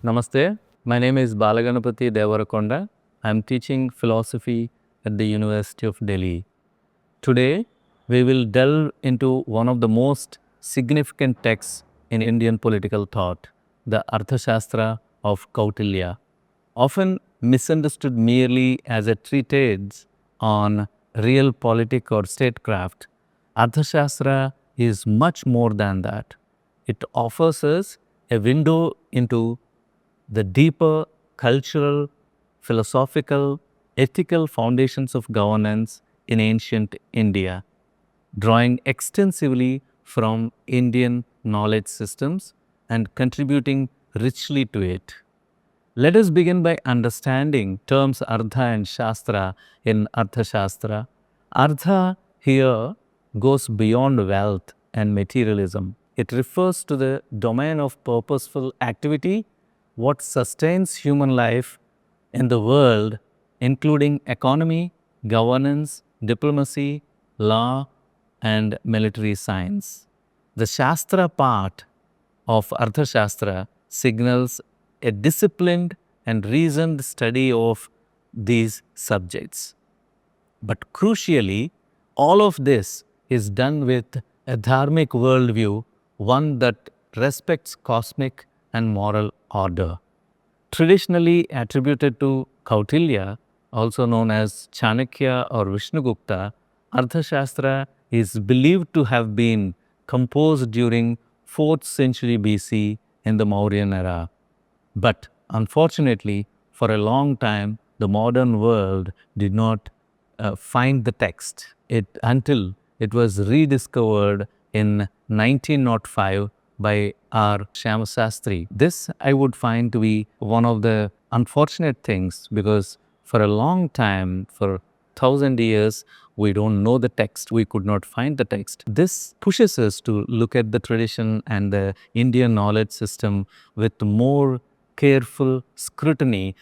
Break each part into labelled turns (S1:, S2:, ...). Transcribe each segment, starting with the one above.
S1: Namaste. My name is Balaganapati Devarakonda. I am teaching philosophy at the University of Delhi. Today, we will delve into one of the most significant texts in Indian political thought, the Arthaśāstra of Kautilya. Often misunderstood merely as a treatise on realpolitik or statecraft, Arthaśāstra is much more than that. It offers us a window into the deeper cultural, philosophical, ethical foundations of governance in ancient India, drawing extensively from Indian knowledge systems and contributing richly to it. Let us begin by understanding terms Artha and Shastra in Arthaśāstra. Artha here goes beyond wealth and materialism. It refers to the domain of purposeful activity, what sustains human life in the world, including economy, governance, diplomacy, law, and military science. The Shastra part of Arthaśāstra signals a disciplined and reasoned study of these subjects. But crucially, all of this is done with a dharmic worldview, one that respects cosmic and moral order. Traditionally attributed to Kautilya, also known as Chanakya or Vishnugupta, Arthaśāstra is believed to have been composed during 4th century BC in the Mauryan era. But unfortunately, for a long time, the modern world did not find the text until it was rediscovered in 1905 by Arthaśāstra. This I would find to be one of the unfortunate things, because for a long time, for 1,000 years, we don't know the text. We could not find the text. This pushes us to look at the tradition and the Indian knowledge system with more careful scrutiny,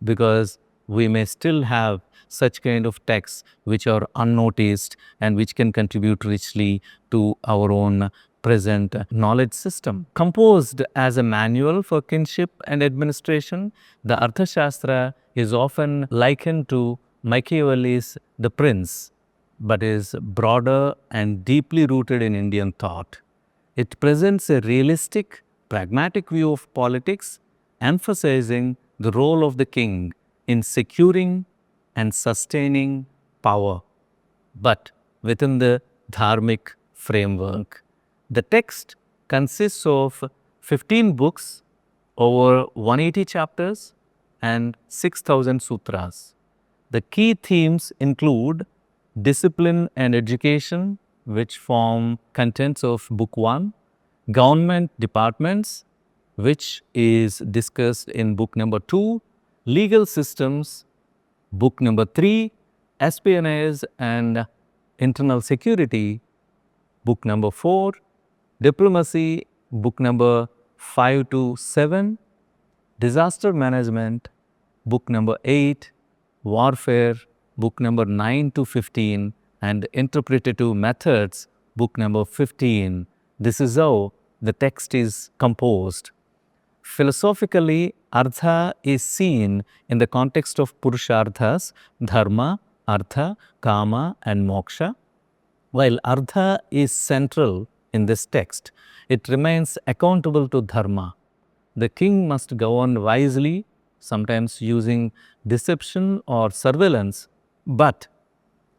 S1: because we may still have such kind of texts which are unnoticed and which can contribute richly to our own present knowledge system. Composed as a manual for kinship and administration, the Arthaśāstra is often likened to Machiavelli's The Prince, but is broader and deeply rooted in Indian thought. It presents a realistic, pragmatic view of politics, emphasizing the role of the king in securing and sustaining power, but within the dharmic framework. The text consists of 15 books, over 180 chapters, and 6,000 sutras. The key themes include discipline and education, which form contents of Book 1, government departments, which is discussed in Book number 2, legal systems, Book number 3, espionage and internal security, Book number 4, diplomacy, Book number 5 to 7, disaster management, Book number 8, warfare, Book number 9 to 15, and interpretative methods, Book number 15. This is how the text is composed. Philosophically, Artha is seen in the context of Purusharthas, Dharma, Artha, Kama, and Moksha. While Artha is central in this text, it remains accountable to Dharma. The king must govern wisely, sometimes using deception or surveillance, but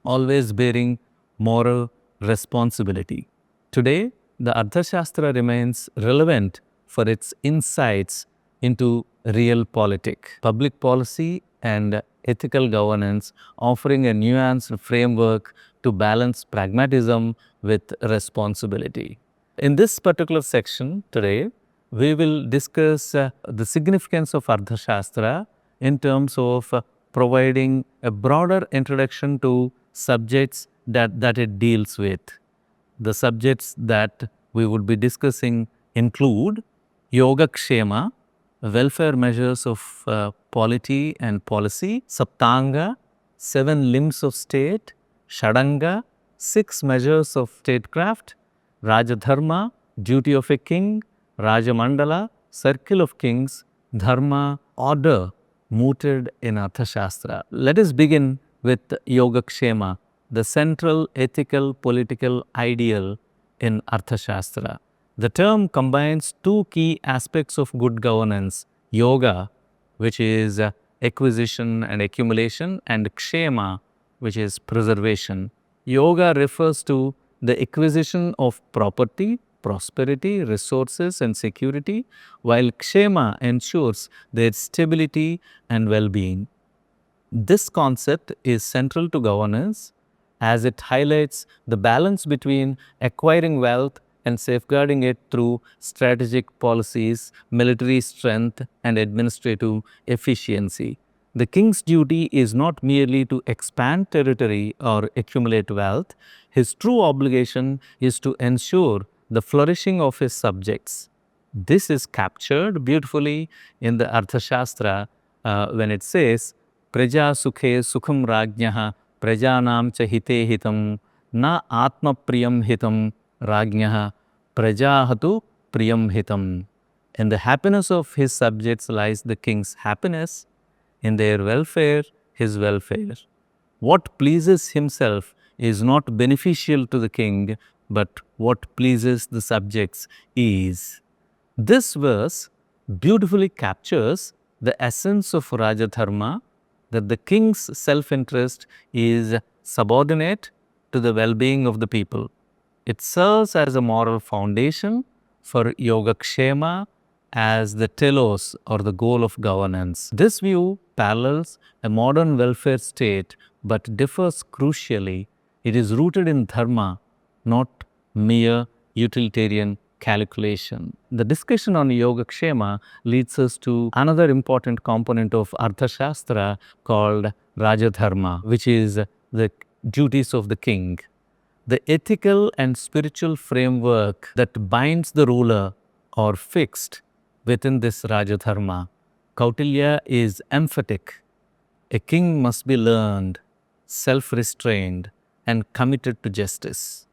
S1: always bearing moral responsibility. Today, the Arthaśāstra remains relevant for its insights into realpolitik, public policy, and ethical governance, offering a nuanced framework to balance pragmatism with responsibility. In this particular section today, we will discuss the significance of Arthaśāstra in terms of providing a broader introduction to subjects that it deals with. The subjects that we would be discussing include Yogakshema, welfare measures of polity and policy, Saptanga, 7 limbs of state, Shadanga, 6 measures of statecraft, Rajadharma, duty of a king, Rajamandala, circle of kings, dharma, order mooted in Arthaśāstra. Let us begin with Yogakshema, the central ethical political ideal in Arthaśāstra. The term combines two key aspects of good governance: yoga, which is acquisition and accumulation, and kshema, which is preservation. Yoga refers to the acquisition of property, prosperity, resources, and security, while kshema ensures their stability and well-being. This concept is central to governance as it highlights the balance between acquiring wealth and safeguarding it through strategic policies, military strength, and administrative efficiency. The king's duty is not merely to expand territory or accumulate wealth. His true obligation is to ensure the flourishing of his subjects. This is captured beautifully in the Arthaśāstra when it says, Praja sukhe sukham rajnyaha prajanam cha hite hitam na atma priyam hitam rajnyaha prajahatu priyam hitam. In the happiness of his subjects lies the king's happiness, in their welfare, his welfare. What pleases himself is not beneficial to the king, but what pleases the subjects is. This verse beautifully captures the essence of Rajadharma, that the king's self-interest is subordinate to the well-being of the people. It serves as a moral foundation for Yogakshema as the telos or the goal of governance. This view parallels a modern welfare state but differs crucially. It is rooted in dharma, not mere utilitarian calculation. The discussion on Yogakshema leads us to another important component of Arthaśāstra called Rajadharma, which is the duties of the king. The ethical and spiritual framework that binds the ruler are fixed within this Rajadharma. Kautilya is emphatic. A king must be learned, self-restrained, and committed to justice.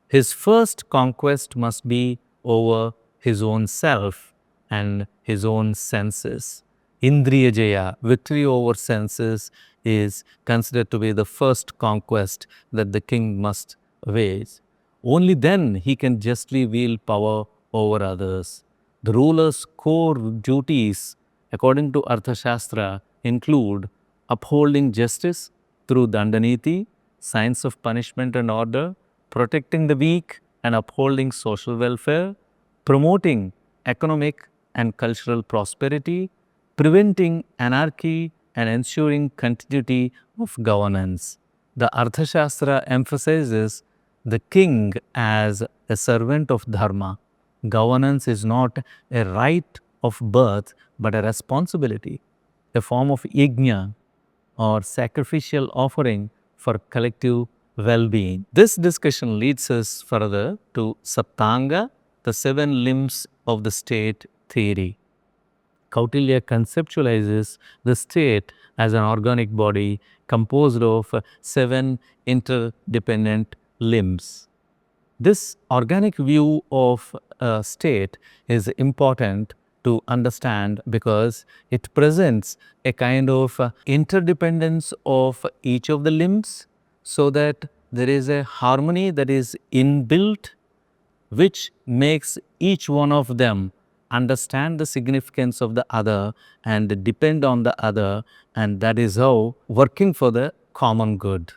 S1: His first conquest must be over his own self and his own senses. Indriya Jaya, victory over senses, is considered to be the first conquest that the king must wage. Only then he can justly wield power over others. The ruler's core duties, according to Arthaśāstra, include upholding justice through Dandaniti, science of punishment and order, protecting the weak and upholding social welfare, promoting economic and cultural prosperity, preventing anarchy and ensuring continuity of governance. The Arthaśāstra emphasizes the king as a servant of dharma. Governance is not a right of birth but a responsibility, a form of yajna or sacrificial offering for collective well-being. This discussion leads us further to Saptanga, the 7 limbs of the state theory. Kautilya conceptualizes the state as an organic body composed of 7 interdependent limbs. This organic view of a state is important to understand because it presents a kind of interdependence of each of the limbs, so that there is a harmony that is inbuilt, which makes each one of them understand the significance of the other and depend on the other, and that is how working for the common good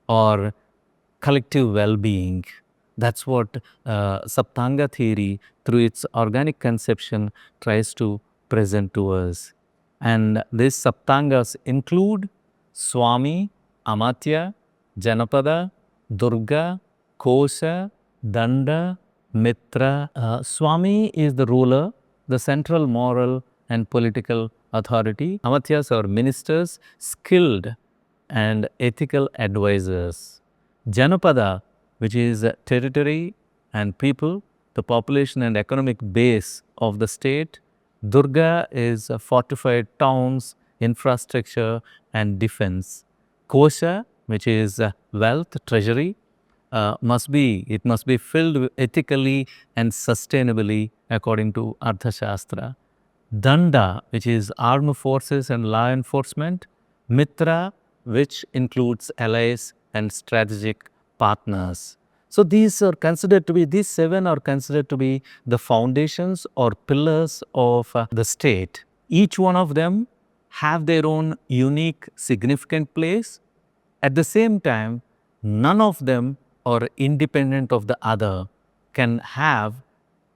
S1: or collective well-being. That's what Saptanga theory, through its organic conception, tries to present to us. And these Saptangas include Swami, Amatya, Janapada, Durga, Kosha, Danda, Mitra. Swami is the ruler, the central moral and political authority. Amatyas are ministers, skilled and ethical advisors. Janapada, which is territory and people, the population and economic base of the state. Durga is fortified towns, infrastructure and defense. Kosha, which is wealth, treasury, must be filled ethically and sustainably according to Arthaśāstra. Danda, which is armed forces and law enforcement, Mitra, which includes allies and strategic partners. So these seven are considered to be the foundations or pillars of the state. Each one of them have their own unique significant place. At the same time, none of them are independent of the other, can have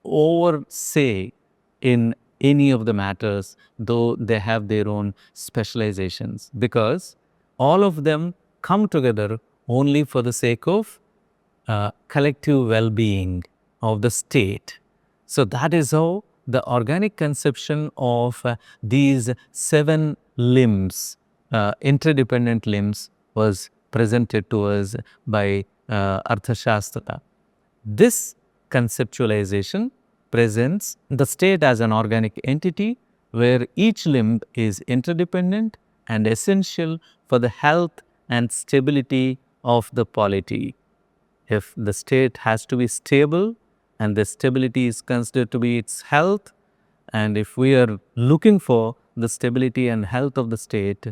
S1: over say in any of the matters, though they have their own specializations, because all of them come together only for the sake of collective well-being of the state. So that is how the organic conception of these seven limbs, interdependent limbs, was presented to us by Arthaśāstra. This conceptualization presents the state as an organic entity where each limb is interdependent and essential for the health and stability of the polity. If the state has to be stable and the stability is considered to be its health, and if we are looking for the stability and health of the state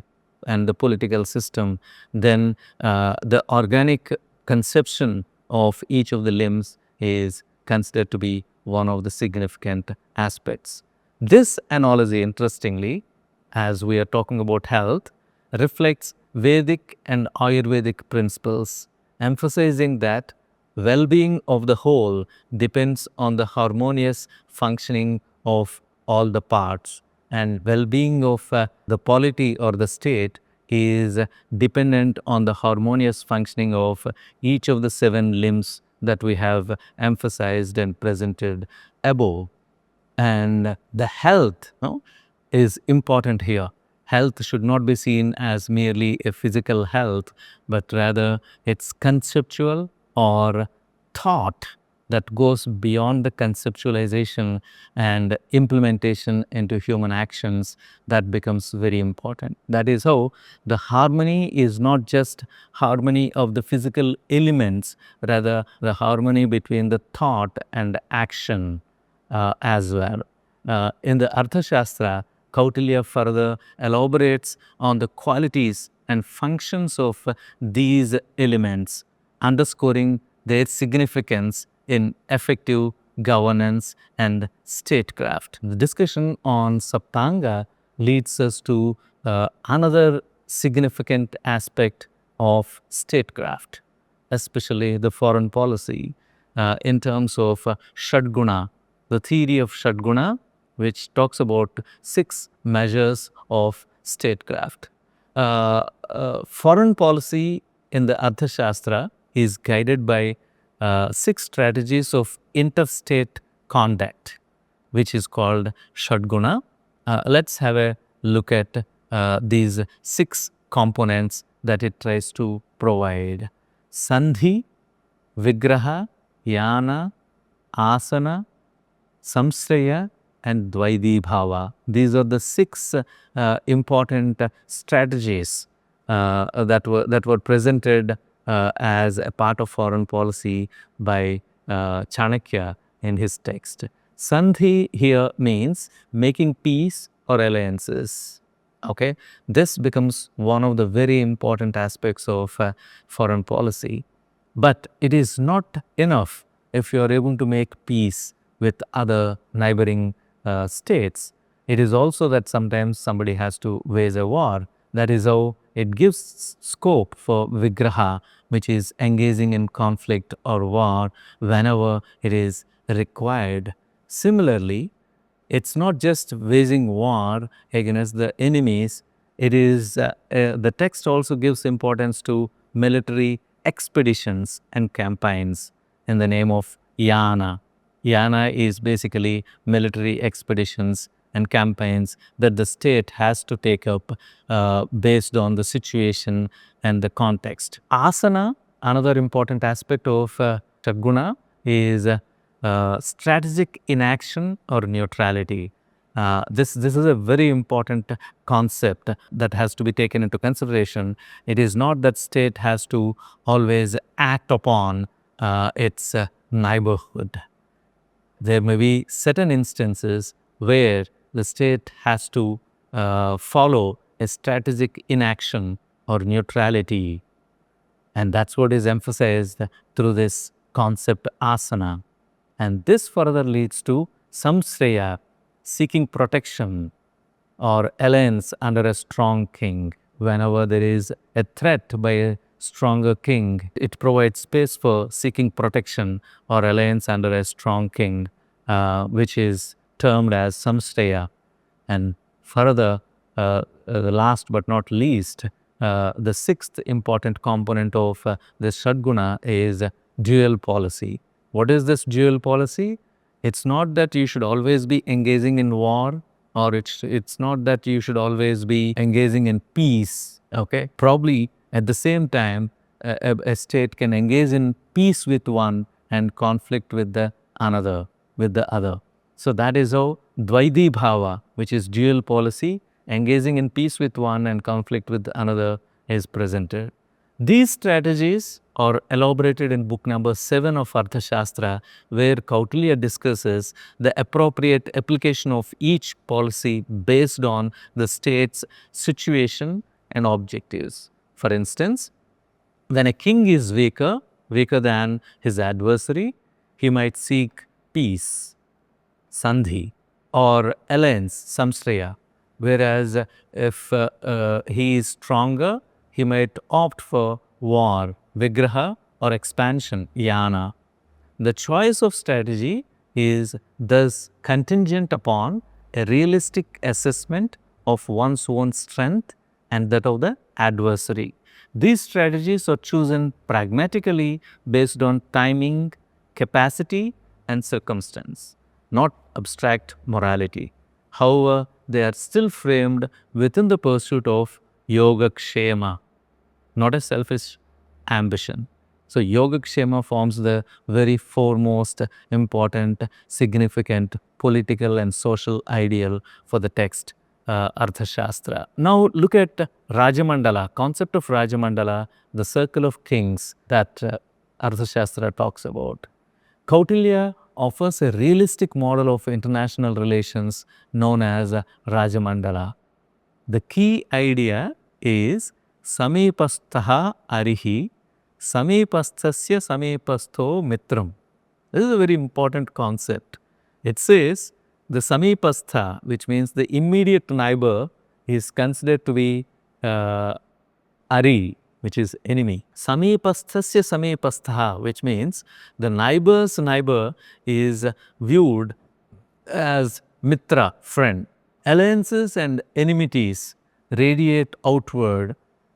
S1: and the political system, then the organic conception of each of the limbs is considered to be one of the significant aspects. This analogy, interestingly, as we are talking about health, reflects Vedic and Ayurvedic principles, emphasizing that well-being of the whole depends on the harmonious functioning of all the parts, and well-being of the polity or the state is dependent on the harmonious functioning of each of the seven limbs that we have emphasized and presented above. And the health is important here. Health should not be seen as merely a physical health, but rather it's conceptual or thought that goes beyond the conceptualization and implementation into human actions. That becomes very important. That is how the harmony is not just harmony of the physical elements, rather the harmony between the thought and action as well. In the Arthaśāstra, Kautilya further elaborates on the qualities and functions of these elements, underscoring their significance in effective governance and statecraft. The discussion on Saptanga leads us to another significant aspect of statecraft, especially the foreign policy, in terms of Shadguna, the theory of Shadguna, which talks about 6 measures of statecraft. Foreign policy in the Arthaśāstra is guided by 6 strategies of interstate conduct, which is called Shadguna. Let's have a look at these 6 components that it tries to provide. Sandhi, Vigraha, Yana, Asana, Samsraya, and Dvaidi Bhava. These are the 6 important strategies that were presented as a part of foreign policy by Chanakya in his text. Sandhi here means making peace or alliances. Okay, this becomes one of the very important aspects of foreign policy. But it is not enough if you are able to make peace with other neighboring states. It is also that sometimes somebody has to wage a war. That is how it gives scope for Vigraha, which is engaging in conflict or war whenever it is required. Similarly, it's not just waging war against the enemies. It is the text also gives importance to military expeditions and campaigns in the name of Yana. Yana is basically military expeditions and campaigns that the state has to take up based on the situation and the context. Asana, another important aspect of Shadguna, is strategic inaction or neutrality. This is a very important concept that has to be taken into consideration. It is not that state has to always act upon its neighborhood. There may be certain instances where the state has to follow a strategic inaction or neutrality. And that's what is emphasized through this concept asana. And this further leads to samsraya, seeking protection or alliance under a strong king. Whenever there is a threat by a stronger king, it provides space for seeking protection or alliance under a strong king, which is termed as samsraya. And further, the last but not least, the sixth important component of this Shadguna is dual policy. What is this dual policy? It's not that you should always be engaging in war, or it's not that you should always be engaging in peace. Okay, probably at the same time, a state can engage in peace with one and conflict with the other. So that is how Dvaidi Bhava, which is dual policy, engaging in peace with one and conflict with another, is presented. These strategies are elaborated in book number 7 of Arthaśāstra, where Kautilya discusses the appropriate application of each policy based on the state's situation and objectives. For instance, when a king is weaker than his adversary, he might seek peace, sandhi, or alliance, samsraya. Whereas if he is stronger, he might opt for war, vigraha, or expansion, yana. The choice of strategy is thus contingent upon a realistic assessment of one's own strength and that of the adversary. These strategies are chosen pragmatically based on timing, capacity, and circumstance, not abstract morality. However, they are still framed within the pursuit of yogakshema, not a selfish ambition. So yogakshema forms the very foremost important, significant political and social ideal for the text Arthaśāstra. Now look at Rajamandala, concept of Rajamandala, the circle of kings that Arthaśāstra talks about. Kautilya offers a realistic model of international relations known as Rajamandala. The key idea is Samipasthaha Arihi, Samipasthasya Samipastho Mitram. This is a very important concept. It says the Samipastha, which means the immediate neighbor, is considered to be Ari, which is enemy. Samipasthasya Samipastha, which means the neighbor's neighbor is viewed as mitra, friend. Alliances and enmities radiate outward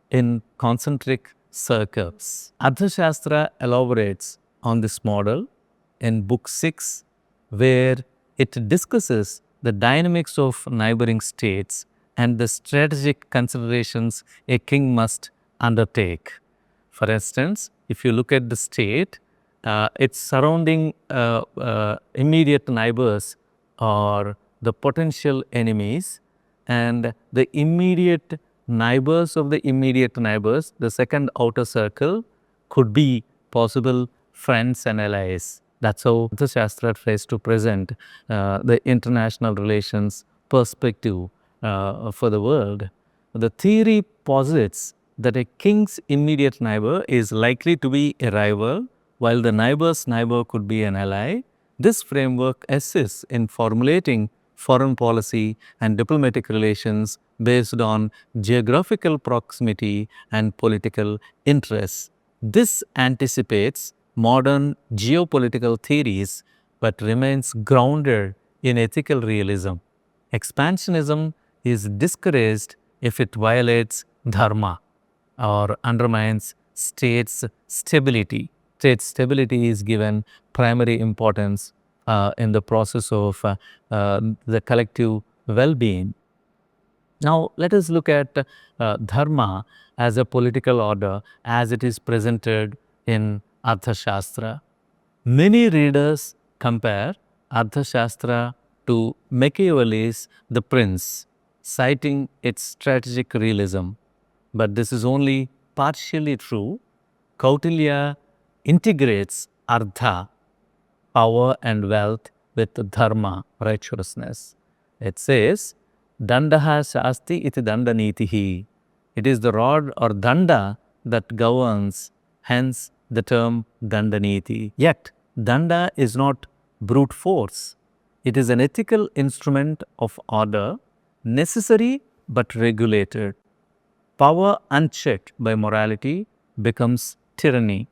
S1: in concentric circles. Arthaśāstra elaborates on this model in book 6, where it discusses the dynamics of neighboring states and the strategic considerations a king must undertake. For instance, if you look at the state, its surrounding immediate neighbors are the potential enemies, and the immediate neighbors of the immediate neighbors, the second outer circle, could be possible friends and allies. That's how the Shastra tries to present the international relations perspective for the world. The theory posits that a king's immediate neighbor is likely to be a rival, while the neighbor's neighbor could be an ally. This framework assists in formulating foreign policy and diplomatic relations based on geographical proximity and political interests. This anticipates modern geopolitical theories but remains grounded in ethical realism. Expansionism is discouraged if it violates dharma or undermines state's stability. State stability is given primary importance in the process of the collective well-being. Now, let us look at dharma as a political order as it is presented in Arthaśāstra. Many readers compare Arthaśāstra to Machiavelli's The Prince, citing its strategic realism. But this is only partially true. Kautilya integrates artha, power and wealth, with dharma, righteousness. It says, Dandaha Shasti iti dandanitihi. It is the rod or danda that governs, hence the term dandaniti. Yet, danda is not brute force. It is an ethical instrument of order, necessary but regulated. Power unchecked by morality becomes tyranny.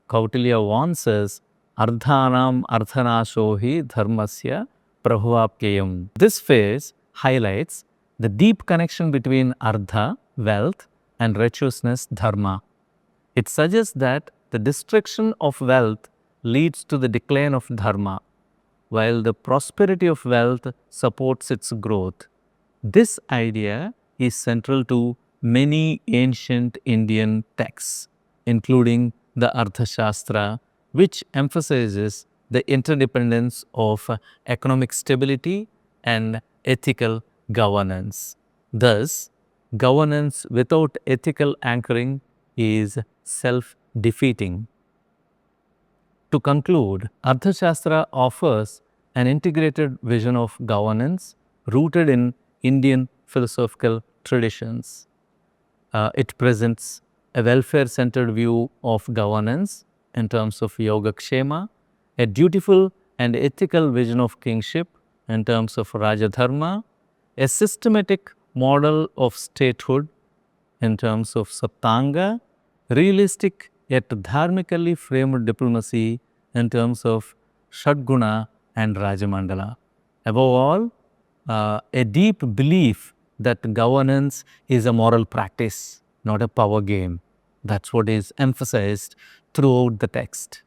S1: Kautilya warns us, Ardhanam Arthanashohi Dharmasya Prabhavapyayam. This phase highlights the deep connection between Ardha, wealth, and righteousness, Dharma. It suggests that the destruction of wealth leads to the decline of Dharma, while the prosperity of wealth supports its growth. This idea is central to many ancient Indian texts, including the Arthaśāstra, which emphasizes the interdependence of economic stability and ethical governance. Thus, governance without ethical anchoring is self-defeating. To conclude, Arthaśāstra offers an integrated vision of governance rooted in Indian philosophical traditions. It presents a welfare-centered view of governance in terms of Yogakshema, a dutiful and ethical vision of kingship in terms of Rajadharma, a systematic model of statehood in terms of Saptanga, realistic yet dharmically framed diplomacy in terms of Shadguna and Rajamandala. Above all, a deep belief that governance is a moral practice, not a power game. That's what is emphasized throughout the text.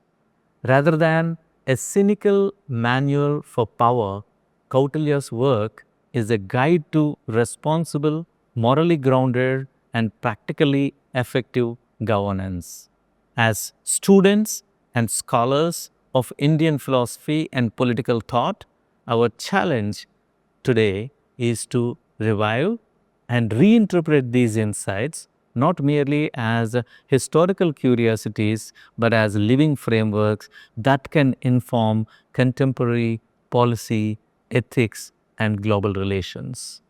S1: Rather than a cynical manual for power, Kautilya's work is a guide to responsible, morally grounded, and practically effective governance. As students and scholars of Indian philosophy and political thought, our challenge today is to revive and reinterpret these insights not merely as historical curiosities but as living frameworks that can inform contemporary policy, ethics, and global relations.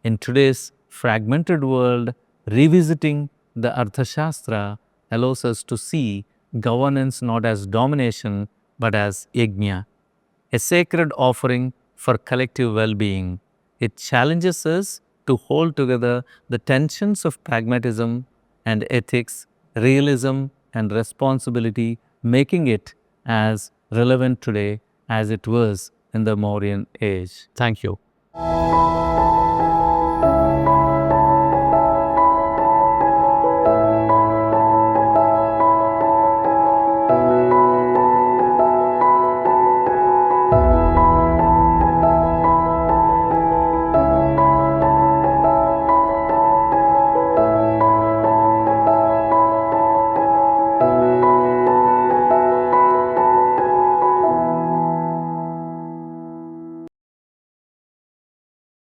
S1: In today's fragmented world, revisiting the Arthaśāstra allows us to see governance not as domination but as yajna, a sacred offering for collective well-being. It challenges us to hold together the tensions of pragmatism and ethics, realism and responsibility, making it as relevant today as it was in the Mauryan age. Thank you.